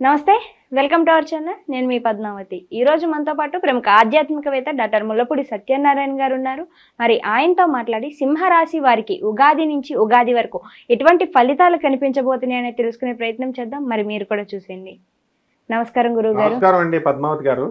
నమస్తే, welcome to our channel. నేను మీ పద్మావతి. ఈరోజు మనతో పాటు ప్రముఖ ఆధ్యాత్మికవేత్త డాక్టర్ ముల్లపూడి సత్యనారాయణ గారు ఉన్నారు. మరి ఆయనతో మాట్లాడి సింహరాశి వారికి ఉగాది నుంచి ఉగాది వరకు ఎటువంటి ఫలితాలు కనిపించబోతున్నాయని తెలుసుకునే ప్రయత్నం చేద్దాం. మరి మీరు కూడా చూసేయండి. నమస్కారం గురువు గారు. నమస్కారం అండి పద్మావతి గారు.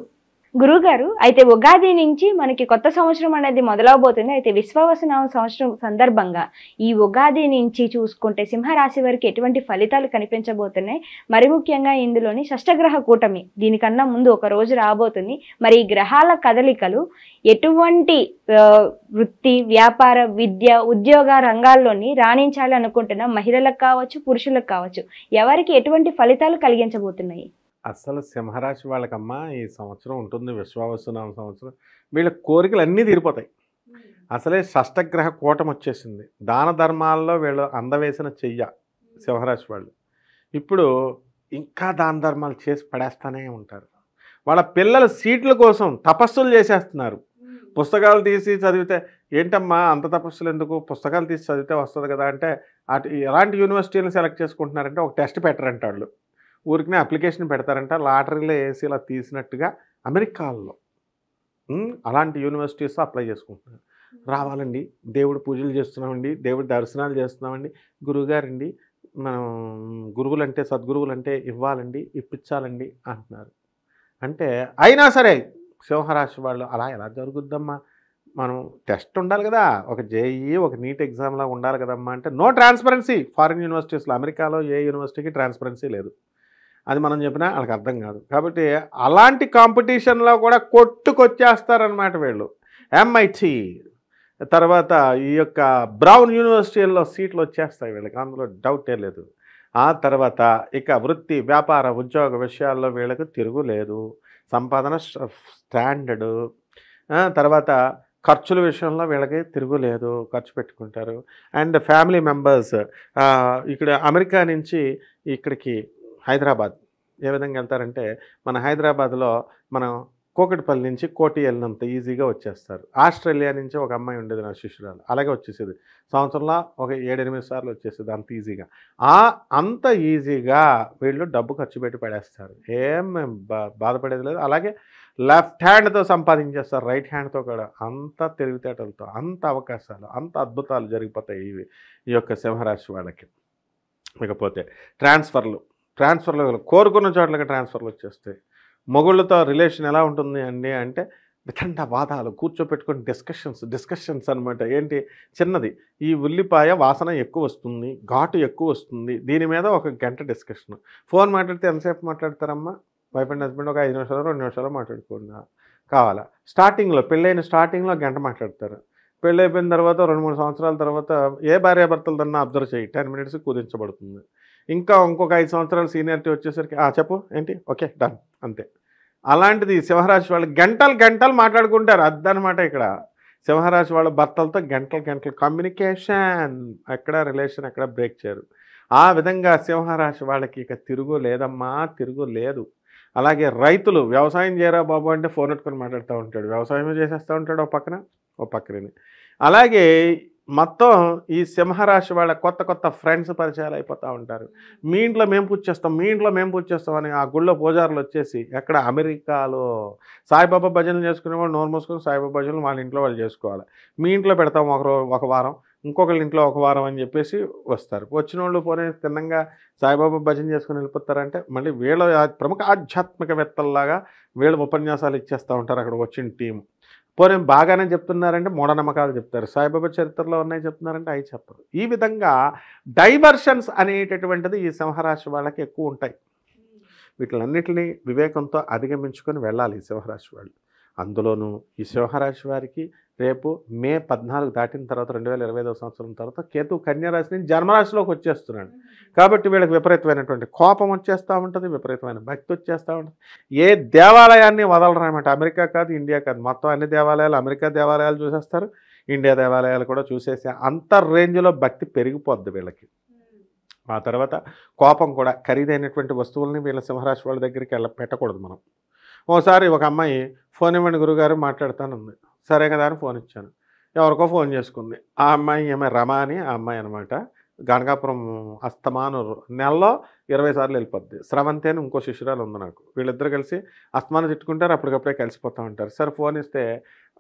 గురువు గారు, అయితే ఉగాది నుంచి మనకి కొత్త సంవత్సరం అనేది మొదలవబోతుంది. అయితే విశ్వావసునామ సంవత్సరం సందర్భంగా ఈ ఉగాది నుంచి చూసుకుంటే సింహరాశి వారికి ఎటువంటి ఫలితాలు కనిపించబోతున్నాయి, మరి ముఖ్యంగా ఇందులోని షష్టగ్రహ కూటమి దీనికన్నా ముందు ఒక రోజు రాబోతుంది. మరి ఈ గ్రహాల కదలికలు ఎటువంటి వృత్తి, వ్యాపార, విద్య, ఉద్యోగ రంగాల్లోని రాణించాలి అనుకుంటున్న మహిళలకు కావచ్చు, పురుషులకు కావచ్చు, ఎవరికి ఎటువంటి ఫలితాలు కలిగించబోతున్నాయి? అసలు సింహరాశి వాళ్ళకమ్మా ఈ సంవత్సరం ఉంటుంది, విశ్వావసునామ సంవత్సరం. వీళ్ళ కోరికలు అన్నీ తీరిపోతాయి. అసలే షష్టగ్రహ కూటమి వచ్చేసింది. దాన ధర్మాల్లో వీళ్ళు అందవేసిన చెయ్య సింహరాశి వాళ్ళు. ఇప్పుడు ఇంకా దాన ధర్మాలు చేసి పడేస్తూనే ఉంటారు. వాళ్ళ పిల్లల సీట్ల కోసం తపస్సులు చేసేస్తున్నారు. పుస్తకాలు తీసి చదివితే ఏంటమ్మా అంత తపస్సులు ఎందుకు, పుస్తకాలు తీసి చదివితే వస్తుంది కదా అంటే ఎలాంటి యూనివర్సిటీలను సెలెక్ట్ చేసుకుంటున్నారంటే ఒక టెస్ట్ పెట్టరంట వాళ్ళు, ఊరికనే అప్లికేషన్ పెడతారంట. లాటరీలో వేసి ఇలా తీసినట్టుగా అమెరికాలో అలాంటి యూనివర్సిటీస్ అప్లై చేసుకుంటున్నారు. రావాలండి, దేవుడు పూజలు చేస్తున్నామండి, దేవుడి దర్శనాలు చేస్తున్నామండి, గురువుగారండి మనం గురువులంటే సద్గురువులంటే ఇవ్వాలండి, ఇప్పించాలండి అంటున్నారు. అంటే అయినా సరే సింహరాశి వాళ్ళు అలా ఎలా జరుగుద్దమ్మా, మనం టెస్ట్ ఉండాలి కదా, ఒక జేఈ ఒక నీట్ ఎగ్జామ్లా ఉండాలి కదమ్మా అంటే నో ట్రాన్స్పరెన్సీ. ఫారిన్ యూనివర్సిటీస్లో, అమెరికాలో ఏ యూనివర్సిటీకి ట్రాన్స్పరెన్సీ లేదు. అది మనం చెప్పినా వాళ్ళకి అర్థం కాదు. కాబట్టి అలాంటి కాంపిటీషన్లో కూడా కొట్టుకొచ్చేస్తారనమాట వీళ్ళు. ఎంఐటి తర్వాత ఈ యొక్క బ్రౌన్ యూనివర్సిటీల్లో సీట్లు వచ్చేస్తాయి వీళ్ళకి, అందులో డౌటే లేదు. ఆ తర్వాత ఇక వృత్తి, వ్యాపార, ఉద్యోగ విషయాల్లో వీళ్ళకి తిరుగులేదు. సంపాదన స్టాండర్డు. తర్వాత ఖర్చుల విషయంలో వీళ్ళకి తిరుగులేదు, ఖర్చు పెట్టుకుంటారు. అండ్ ఫ్యామిలీ మెంబర్స్ ఇక్కడ అమెరికా నుంచి ఇక్కడికి హైదరాబాద్ ఏ విధంగా వెళ్తారంటే, మన హైదరాబాద్లో మనం కూకట్పల్లి నుంచి కోటి వెళ్ళినంత ఈజీగా వచ్చేస్తారు. ఆస్ట్రేలియా నుంచి ఒక అమ్మాయి ఉండేది నా శిష్యురాలు, అలాగే వచ్చేసేది. సంవత్సరంలో ఒక 7-8 సార్లు వచ్చేసేది అంత ఈజీగా. అంత ఈజీగా వీళ్ళు డబ్బు ఖర్చు పెట్టి పడేస్తారు, ఏం బాధపడేది లేదు. అలాగే లెఫ్ట్ హ్యాండ్తో సంపాదించేస్తారు, రైట్ హ్యాండ్తో కూడా. అంత తెలివితేటలతో, అంత అవకాశాలు, అంత అద్భుతాలు జరిగిపోతాయి ఈ యొక్క సింహరాశి వాళ్ళకి. ఇకపోతే ట్రాన్స్ఫర్లు కోరుకున్న చోట్లకి ట్రాన్స్ఫర్లు వచ్చేస్తాయి. మొగుళ్ళతో రిలేషన్ ఎలా ఉంటుంది అండి అంటే వితండ వాదాలు, కూర్చోపెట్టుకుని డిస్కషన్స్ అనమాట. ఏంటి చిన్నది, ఈ ఉల్లిపాయ వాసన ఎక్కువ వస్తుంది, ఘాటు ఎక్కువ వస్తుంది, దీని మీద ఒక గంట డిస్కషన్. ఫోన్ మాట్లాడితే ఎంతసేపు మాట్లాడతారమ్మా? వైఫ్ అండ్ హస్బెండ్ ఒక 5 నిమిషాలు 2 నిమిషాలు మాట్లాడుకున్నా కావాలా. స్టార్టింగ్లో పెళ్ళైన స్టార్టింగ్లో గంట మాట్లాడతారు. పెళ్ళైపోయిన తర్వాత 2-3 సంవత్సరాల తర్వాత ఏ భార్యాభర్తలదన్నా అబ్జర్వ్ చేయి, 10 మినిట్స్ కుదించబడుతుంది. ఇంకొక 5 సంవత్సరాలు సీనియారిటీ వచ్చేసరికి చెప్పు ఏంటి, ఓకే డన్, అంతే. అలాంటిది సింహరాశి వాళ్ళు గంటలు మాట్లాడుకుంటారు. అదనమాట ఇక్కడ సింహరాశి వాళ్ళ భర్తలతో గంటలు కమ్యూనికేషన్, ఎక్కడ రిలేషన్ ఎక్కడ బ్రేక్ చేయరు. ఆ విధంగా సింహరాశి వాళ్ళకి ఇక తిరుగు లేదమ్మా, తిరుగు లేదు. అలాగే రైతులు వ్యవసాయం చేయరా బాబు అంటే ఫోన్ పెట్టుకొని మాట్లాడుతూ ఉంటాడు, వ్యవసాయమే చేసేస్తూ ఉంటాడు ఓ పక్కనే. అలాగే మొత్తం ఈ సింహరాశి వాళ్ళ కొత్త ఫ్రెండ్స్ పరిచయాలు అయిపోతూ ఉంటారు. మీ ఇంట్లో మేము పూజ చేస్తాం అని ఆ గుళ్ళో పూజారులు వచ్చేసి, ఎక్కడ అమెరికాలో సాయిబాబా భజనలు చేసుకునే వాళ్ళు నోరు మూసుకొని సాయిబాబా భజనలు వాళ్ళ ఇంట్లో వాళ్ళు చేసుకోవాలి. మీ ఇంట్లో పెడతాం ఒక వారం, ఇంకొకళ్ళ ఇంట్లో ఒక వారం అని చెప్పేసి వస్తారు. వచ్చిన వాళ్ళు పోనీ తిన్నంగా సాయిబాబా భజన చేసుకుని వెళ్ళిపోతారంటే మళ్ళీ వీళ్ళ ప్రముఖ ఆధ్యాత్మికవేత్తల్లాగా వీళ్ళు ఉపన్యాసాలు ఇచ్చేస్తూ ఉంటారు అక్కడ వచ్చిన టీం. పోనీ బాగానే చెప్తున్నారంటే మూఢనమ్మకాలు చెప్తారు, సాయిబాబా చరిత్రలో ఉన్నాయి చెప్తున్నారంటే అవి చెప్పరు. ఈ విధంగా డైవర్షన్స్ అనేటటువంటిది ఈ సింహరాశి వాళ్ళకి ఎక్కువ ఉంటాయి. వీటిలన్నిటినీ వివేకంతో అధిగమించుకొని వెళ్ళాలి ఈ సింహరాశి వాళ్ళు. అందులోనూ ఈ సింహరాశి వారికి రేపు మే 14 దాటిన తర్వాత 2025వ సంవత్సరం తర్వాత కేతు కన్యారాశి నుంచి జన్మరాశిలోకి వచ్చేస్తున్నాడు. కాబట్టి వీళ్ళకి విపరీతమైనటువంటి కోపం వచ్చేస్తూ ఉంటుంది, విపరీతమైన భక్తి వచ్చేస్తూ ఉంటుంది. ఏ దేవాలయాన్ని వదలరనమాట. అమెరికా కాదు, ఇండియా కాదు, మొత్తం అన్ని దేవాలయాలు, అమెరికా దేవాలయాలు చూసేస్తారు, ఇండియా దేవాలయాలు కూడా చూసేసి అంత రేంజ్లో భక్తి పెరిగిపోద్ది వీళ్ళకి. ఆ తర్వాత కోపం కూడా, ఖరీదైనటువంటి వస్తువుల్ని వీళ్ళ సింహరాశి వాళ్ళ దగ్గరికి పెట్టకూడదు మనం. ఓసారి ఒక అమ్మాయి ఫోన్ ఇవ్వండి గురుగారు మాట్లాడతానుంది, సరే కదా అని ఫోన్ ఇచ్చాను. ఎవరికో ఫోన్ చేసుకుంది. ఆ అమ్మాయి రమ అని ఆ అమ్మాయి అనమాట. గణగాపురం అస్తమాను నెలలో 20 సార్లు వెళ్ళిపోద్ది. స్రవంతి అని ఇంకో శిష్యురాలు ఉంది నాకు. వీళ్ళిద్దరు కలిసి అస్తమానం తిట్టుకుంటారు, అప్పటికప్పుడే కలిసిపోతూ ఉంటారు. సరే ఫోన్ ఇస్తే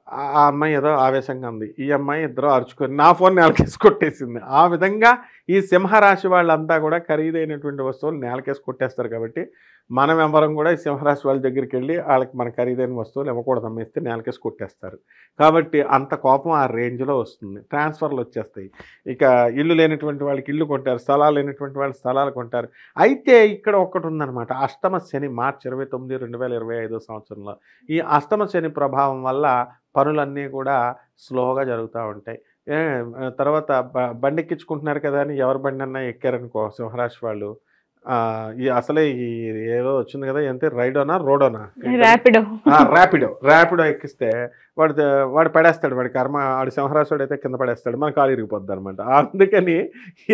ఆ అమ్మాయి ఏదో ఆవేశంగా ఉంది, ఈ అమ్మాయి ఇద్దరు అరుచుకొని నా ఫోన్ నేలకేసి కొట్టేసింది. ఆ విధంగా ఈ సింహరాశి వాళ్ళంతా కూడా ఖరీదైనటువంటి వస్తువులు నేలకేసి కొట్టేస్తారు. కాబట్టి మనం ఎవరం కూడా ఈ సింహరాశి వాళ్ళ దగ్గరికి వెళ్ళి వాళ్ళకి మన ఖరీదైన వస్తువులు ఇవ్వకూడదు, అమ్మేస్తే నేలకేసి కొట్టేస్తారు. కాబట్టి అంత కోపం ఆ రేంజ్లో వస్తుంది. ట్రాన్స్ఫర్లు వచ్చేస్తాయి. ఇక ఇల్లు లేనటువంటి వాళ్ళకి ఇల్లు కొంటారు, స్థలాలు లేనటువంటి వాళ్ళు స్థలాలు కొంటారు. అయితే ఇక్కడ ఒక్కటి ఉందన్నమాట, అష్టమ శని మార్చి 29, 2025 సంవత్సరంలో ఈ అష్టమ శని ప్రభావం వల్ల పనులన్నీ కూడా స్లోగా జరుగుతూ ఉంటాయి. తర్వాత బండి ఎక్కించుకుంటున్నారు కదా అని ఎవరి బండి అన్నా ఎక్కారనుకో సింహరాశి వాళ్ళు, ఈ అసలే ఈ ఏదో వచ్చింది కదా, ఎంత రోడోనా ర్యాపిడో ఎక్కిస్తే వాడు పడేస్తాడు. వాడి కర్మ, వాడి సింహరాశుడు అయితే కింద పడేస్తాడు, మన కాలు ఇరిగిపోద్ది అనమాట. అందుకని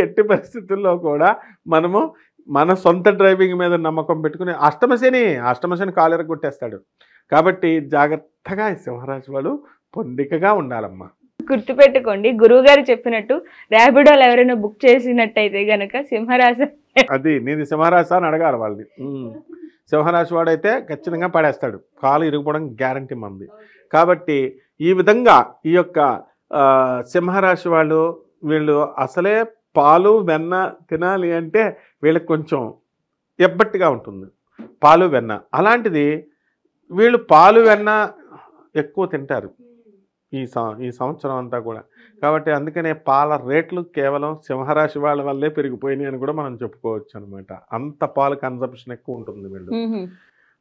ఎట్టి పరిస్థితుల్లో కూడా మనము మన సొంత డ్రైవింగ్ మీద నమ్మకం పెట్టుకుని అష్టమ శని కాలు ఇరగొట్టేస్తాడు. కాబట్టి జాగ్రత్తగా ఈ సింహరాశి వాళ్ళు పొందికగా ఉండాలమ్మా. గుర్తుపెట్టుకోండి, గురువు గారు చెప్పినట్టు ర్యాపిడోలు ఎవరైనా బుక్ చేసినట్టయితే గనక సింహరాశి, అది నీది సింహరాశి అని అడగాలి వాళ్ళని. సింహరాశి వాడైతే ఖచ్చితంగా పడేస్తాడు, కాలు ఇరిగిపోవడం గ్యారంటీ మంది. కాబట్టి ఈ విధంగా ఈ యొక్క సింహరాశి వీళ్ళు అసలే పాలు వెన్న తినాలి అంటే వీళ్ళకి కొంచెం ఎబ్బట్టిగా ఉంటుంది పాలు వెన్న. అలాంటిది వీళ్ళు పాలు వెన్న ఎక్కువ తింటారు ఈ సంవత్సరం అంతా కూడా. కాబట్టి అందుకనే పాల రేట్లు కేవలం సింహరాశి వాళ్ళ వల్లే పెరిగిపోయినాయి అని కూడా మనం చెప్పుకోవచ్చు అనమాట. అంత పాలు కన్సంప్షన్ ఎక్కువ ఉంటుంది వీళ్ళు.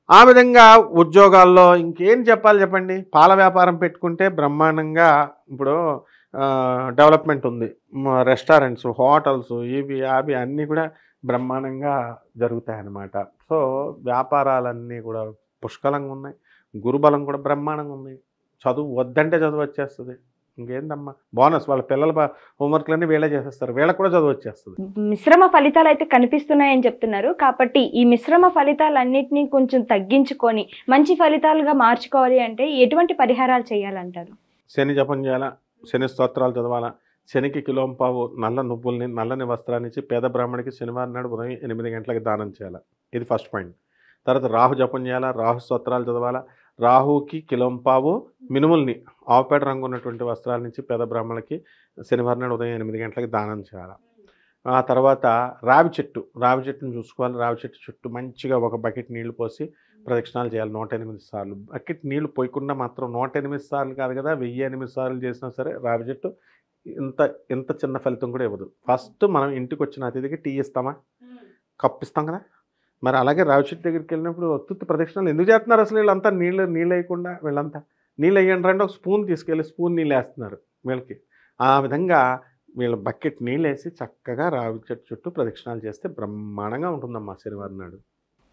ఆ విధంగా ఉద్యోగాల్లో ఇంకేం చెప్పండి, పాల వ్యాపారం పెట్టుకుంటే బ్రహ్మాండంగా ఇప్పుడు డెవలప్మెంట్ ఉంది. రెస్టారెంట్స్, హోటల్స్, ఇవి అవి అన్నీ కూడా బ్రహ్మాండంగా జరుగుతాయి అన్నమాట. సో వ్యాపారాలన్నీ కూడా పుష్కలంగా ఉన్నాయి. గురుబలం కూడా బ్రహ్మాండంగా ఉంది. చదువు వద్దంటే చదువు వచ్చేస్తుంది. ఇంకేందమ్మా బోనస్, వాళ్ళ పిల్లల హోంవర్క్లన్నీ వీళ్ళే చేసేస్తారు, వీళ్ళకి కూడా చదువు వచ్చేస్తుంది. మిశ్రమ ఫలితాలు అయితే కనిపిస్తున్నాయని చెప్తున్నారు. కాబట్టి ఈ మిశ్రమ ఫలితాలన్నింటినీ కొంచెం తగ్గించుకొని మంచి ఫలితాలుగా మార్చుకోవాలి అంటే ఎటువంటి పరిహారాలు చేయాలంటారు? శని జపం చేయాలా, శని స్తోత్రాలు చదవాలా, శనికి కిలోంపావు నల్ల నువ్వుల్ని, నల్లని వస్త్రాన్ని ఇచ్చి పేద బ్రాహ్మణికి శనివారం నాడు ఉదయం 8 గంటలకి దానం చేయాలా. ఇది ఫస్ట్ పాయింట్. తర్వాత రాహు జపం చేయాలా, రాహు స్తోత్రాలు చదవాలా. రాహుకి కిలోంపావు మినుముల్ని, ఆవుపేట రంగు ఉన్నటువంటి వస్త్రాల నుంచి పేద బ్రాహ్మణులకి శనివారం నాడు ఉదయం 8 గంటలకి దానం చేయాలి. ఆ తర్వాత రావి చెట్టును చూసుకోవాలి. రావి చెట్టు చుట్టూ మంచిగా ఒక బకెట్ నీళ్లు పోసి ప్రదక్షిణాలు చేయాలి 108 సార్లు. బకెట్ నీళ్లు పోయకుండా మాత్రం 108 సార్లు కాదు కదా, 1008 సార్లు చేసినా సరే రావి చెట్టు ఇంత చిన్న ఫలితం కూడా ఇవ్వదు. ఫస్ట్ మనం ఇంటికి వచ్చిన అతిథికి టీ ఇస్తామా, కప్పు ఇస్తాం కదా, మరి అలాగే రావి చెట్టు దగ్గరికి వెళ్ళినప్పుడు ఒత్తుత్తి ప్రదక్షిణాలు ఎందుకు చేస్తున్నారు అసలు వీళ్ళంతా? నీళ్ళు వేయకుండా వీళ్ళంతా నీళ్ళు వేయండి రండి, ఒక స్పూన్ తీసుకెళ్ళి స్పూన్ నీళ్ళు వేస్తున్నారు వీళ్ళకి. ఆ విధంగా వీళ్ళ బకెట్ నీళ్ళు వేసి చక్కగా రావి చెట్టు చుట్టూ ప్రదక్షిణాలు చేస్తే బ్రహ్మాండంగా ఉంటుందమ్మా శనివారం నాడు.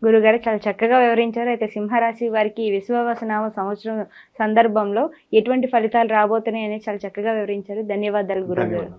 గురుగారు చాలా చక్కగా వివరించారు. అయితే సింహరాశి వారికి విశ్వావసనామ సంవత్సరం సందర్భంలో ఎటువంటి ఫలితాలు రాబోతున్నాయని చాలా చక్కగా వివరించారు. ధన్యవాదాలు గురుగారు.